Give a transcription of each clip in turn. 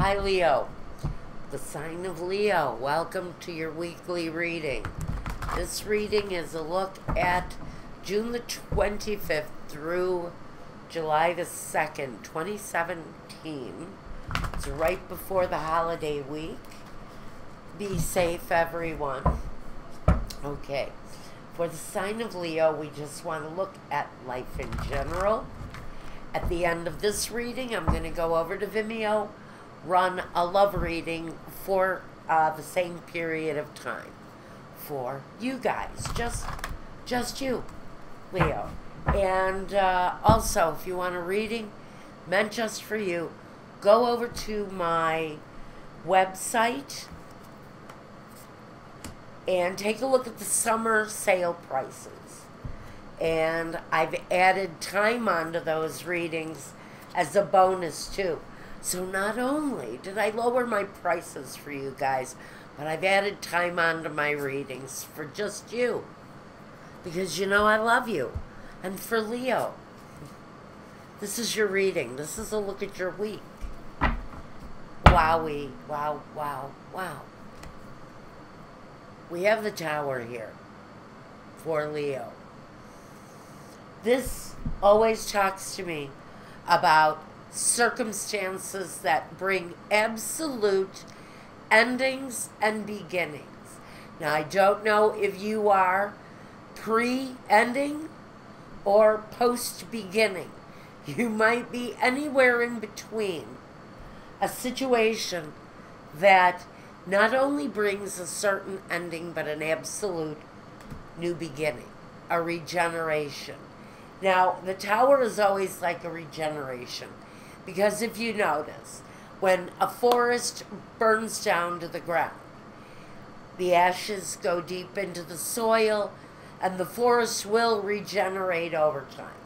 Hi, Leo. The sign of Leo. Welcome to your weekly reading. This reading is a look at June the 25th through July the 2nd, 2017. It's right before the holiday week. Be safe, everyone. Okay. For the sign of Leo, we just want to look at life in general. At the end of this reading, I'm going to go over to Vimeo, run a love reading for the same period of time for you guys, just you, Leo. And also, if you want a reading meant just for you, go over to my website and take a look at the summer sale prices. And I've added time onto those readings as a bonus too. So not only did I lower my prices for you guys, but I've added time onto my readings for just you. Because you know I love you. And for Leo, this is your reading. This is a look at your week. Wowie. Wow, wow, wow. We have the Tower here for Leo. This always talks to me about circumstances that bring absolute endings and beginnings. Now, I don't know if you are pre-ending or post-beginning. You might be anywhere in between. A situation that not only brings a certain ending, but an absolute new beginning, a regeneration. Now, the Tower is always like a regeneration, because if you notice, when a forest burns down to the ground, the ashes go deep into the soil, and the forest will regenerate over time.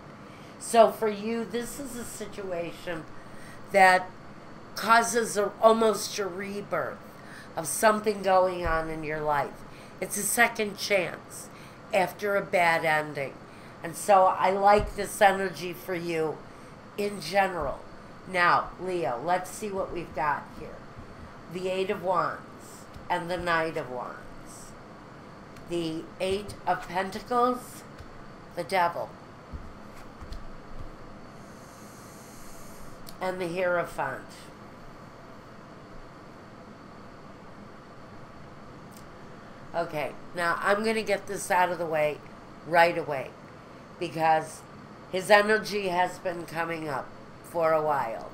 So for you, this is a situation that causes almost a rebirth of something going on in your life. It's a second chance after a bad ending. And so I like this energy for you in general. Now, Leo, let's see what we've got here. The Eight of Wands and the Knight of Wands. The Eight of Pentacles, the Devil. And the Hierophant. Okay, now I'm going to get this out of the way right away, because his energy has been coming up for a while.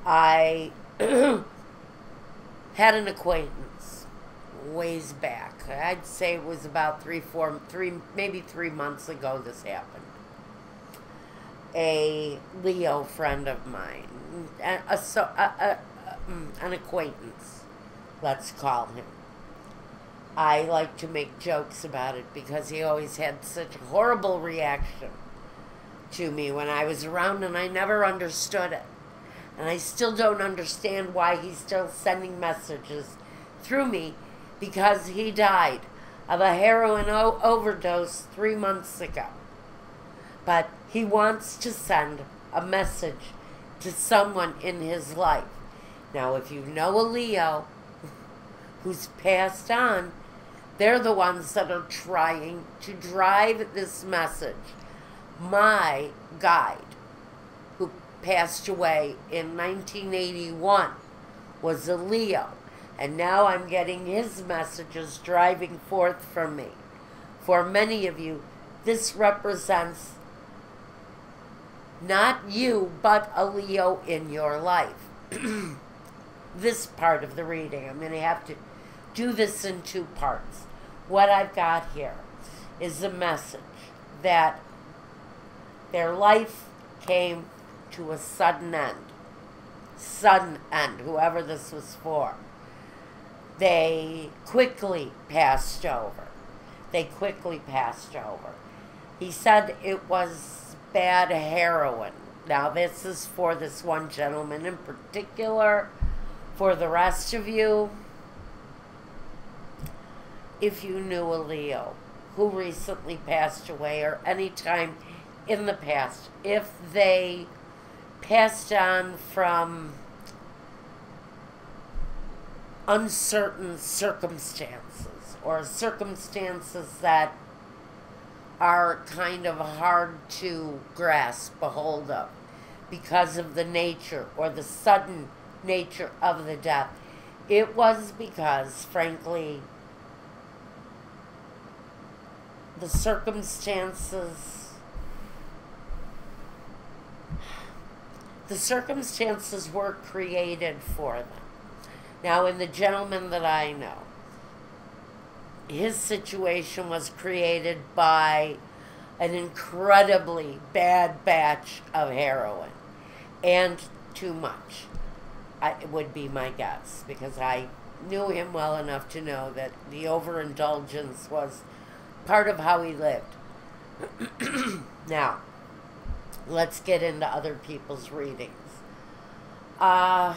I had an acquaintance ways back. I'd say it was about maybe 3 months ago this happened. A Leo friend of mine, an acquaintance, let's call him. I like to make jokes about it because he always had such a horrible reaction to me when I was around, and I never understood it. And I still don't understand why he's still sending messages through me, because he died of a heroin overdose 3 months ago. But he wants to send a message to someone in his life. Now, if you know a Leo who's passed on, they're the ones that are trying to drive this message. My guide, who passed away in 1981, was a Leo. And now I'm getting his messages driving forth from me. For many of you, this represents not you, but a Leo in your life. This part of the reading, I'm going to have to do this in 2 parts. What I've got here is a message that their life came to a sudden end. Sudden end, whoever this was for. They quickly passed over. They quickly passed over. He said it was bad heroin. Now, this is for this one gentleman in particular. For the rest of you, if you knew a Leo who recently passed away, or any time in the past, if they passed on from uncertain circumstances, or circumstances that are kind of hard to grasp a hold of because of the nature or the sudden nature of the death. It was because, frankly, the circumstances were created for them. Now, in the gentleman that I know, his situation was created by an incredibly bad batch of heroin, and too much, would be my guess, because I knew him well enough to know that the overindulgence was part of how he lived. Now, let's get into other people's readings. I'm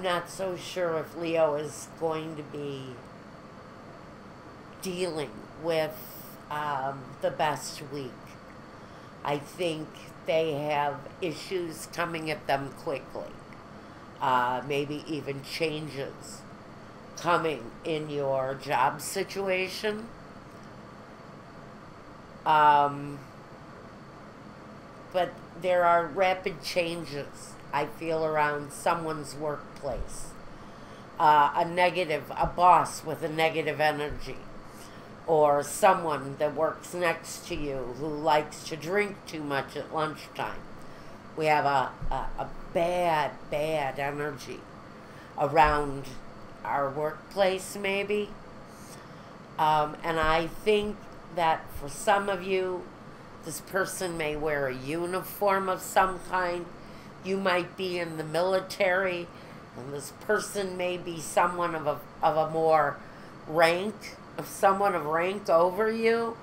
not so sure if Leo is going to be dealing with the best week. I think they have issues coming at them quickly. Maybe even changes coming in your job situation. But there are rapid changes, I feel, around someone's workplace. A boss with a negative energy, or someone that works next to you who likes to drink too much at lunchtime. We have a bad energy around our workplace, maybe. And I think that for some of you, this person may wear a uniform of some kind. You might be in the military, and this person may be someone of a more rank, of someone of rank over you,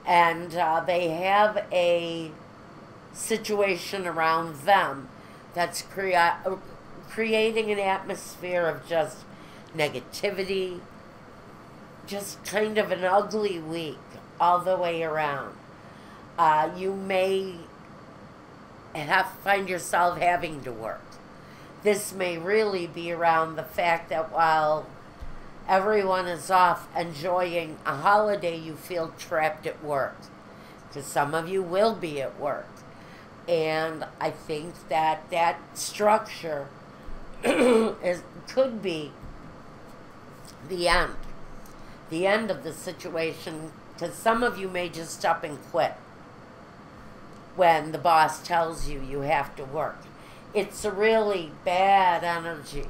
and they have a situation around them that's creating an atmosphere of just negativity, just kind of an ugly week all the way around. You may find yourself having to work. This may really be around the fact that while everyone is off enjoying a holiday, you feel trapped at work. Because some of you will be at work. And I think that structure could be the end of the situation, because some of you may just up and quit when the boss tells you you have to work. It's a really bad energy.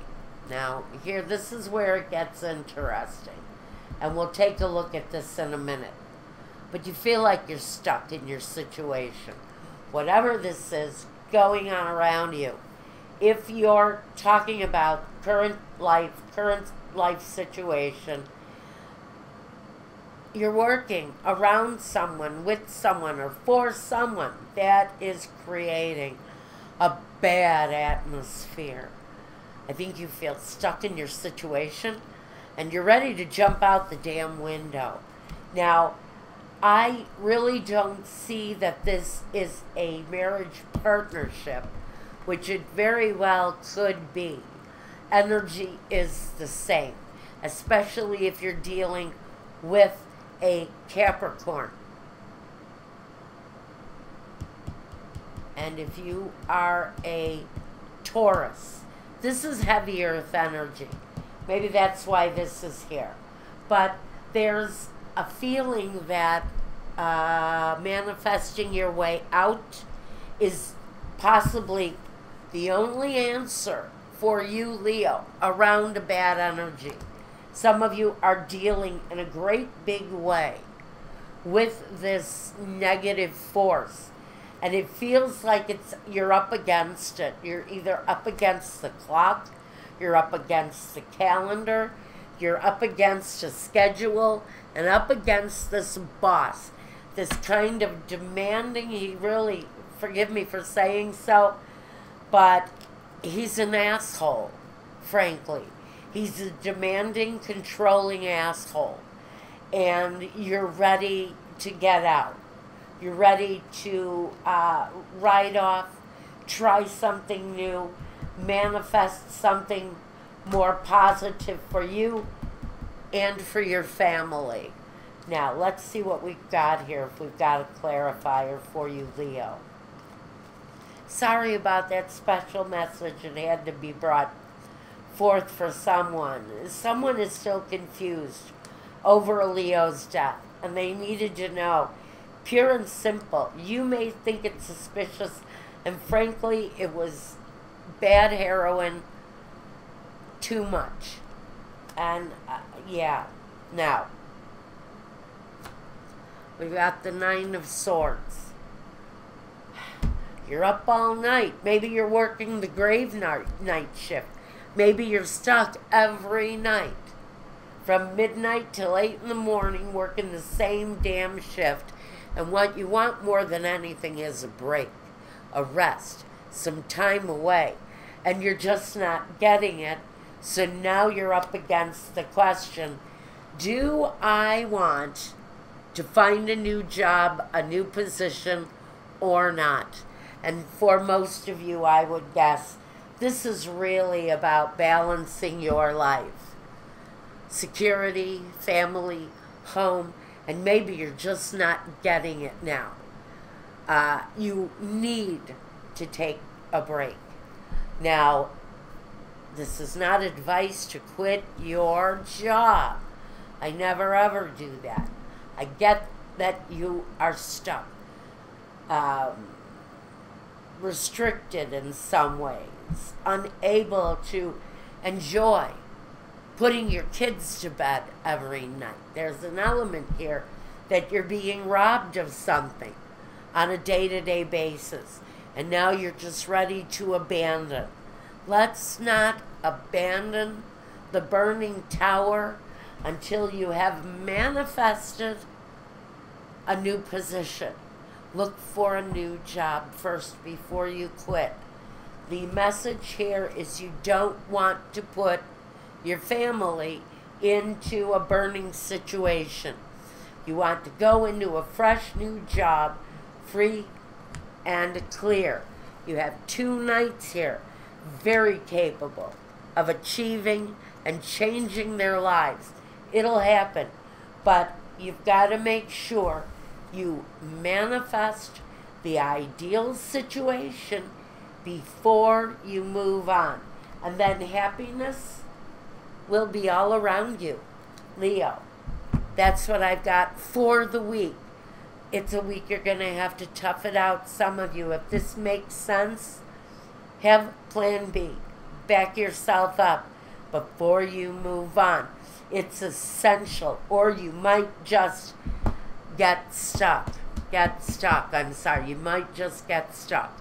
Now, here, this is where it gets interesting, and we'll take a look at this in a minute. But you feel like you're stuck in your situation. Whatever this is going on around you, if you're talking about current life situation, you're working around someone, with someone, or for someone that is creating a bad atmosphere. I think you feel stuck in your situation and you're ready to jump out the damn window. Now, I really don't see that this is a marriage partnership, which it very well could be. Energy is the same, especially if you're dealing with a Capricorn. And if you are a Taurus, this is heavy earth energy. Maybe that's why this is here. But there's a feeling that manifesting your way out is possibly the only answer for you, Leo, around a bad energy. Some of you are dealing in a great big way with this negative force. And it feels like you're up against it. You're either up against the clock, you're up against the calendar, you're up against a schedule, and up against this boss. This kind of demanding, he really, forgive me for saying so, but he's an asshole, frankly. He's a demanding, controlling asshole. And you're ready to get out. You're ready to write off, try something new, manifest something more positive for you and for your family. Now, let's see what we've got here, if we've got a clarifier for you, Leo. Sorry about that special message. It had to be brought forth for someone. Someone is still confused over Leo's death, and they needed to know, pure and simple. You may think it's suspicious, and frankly, it was bad heroin, too much. And, yeah. Now, we've got the Nine of Swords. You're up all night. Maybe you're working the grave night shift. Maybe you're stuck every night from midnight till 8 in the morning working the same damn shift. And what you want more than anything is a break, a rest, some time away. And you're just not getting it. So now you're up against the question, do I want to find a new job, a new position, or not? And for most of you, I would guess, this is really about balancing your life. Security, family, home, and maybe you're just not getting it now. You need to take a break. Now, this is not advice to quit your job. I never ever do that. I get that you are stuck. Restricted in some ways, unable to enjoy putting your kids to bed every night. There's an element here that you're being robbed of something on a day-to-day basis, and now you're just ready to abandon. Let's not abandon the burning tower until you have manifested a new position. Look for a new job first before you quit. The message here is you don't want to put your family into a burning situation. You want to go into a fresh new job, free and clear. You have 2 knights here, very capable of achieving and changing their lives. It'll happen, but you've got to make sure you manifest the ideal situation before you move on. And then happiness will be all around you, Leo. That's what I've got for the week. It's a week you're going to have to tough it out, some of you. If this makes sense, have plan B. Back yourself up before you move on. It's essential, or you might just get stuck. You might just get stuck.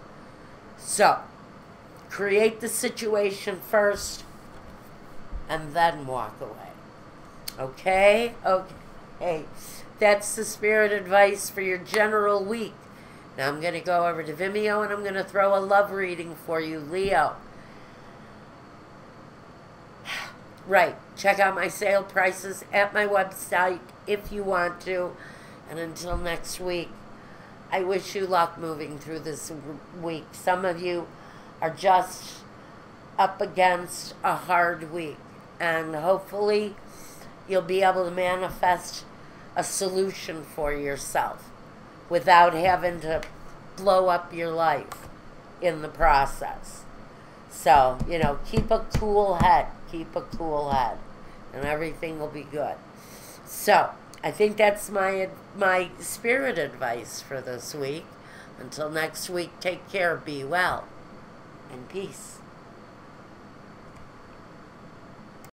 So, create the situation first and then walk away. Okay? Okay. That's the spirit advice for your general week. Now I'm going to go over to Vimeo and I'm going to throw a love reading for you, Leo. Right. Check out my sale prices at my website if you want to. And until next week, I wish you luck moving through this week. Some of you are just up against a hard week. And hopefully you'll be able to manifest a solution for yourself without having to blow up your life in the process. So, keep a cool head. Keep a cool head. And everything will be good. So, I think that's my spirit advice for this week. Until next week, take care, be well, and peace.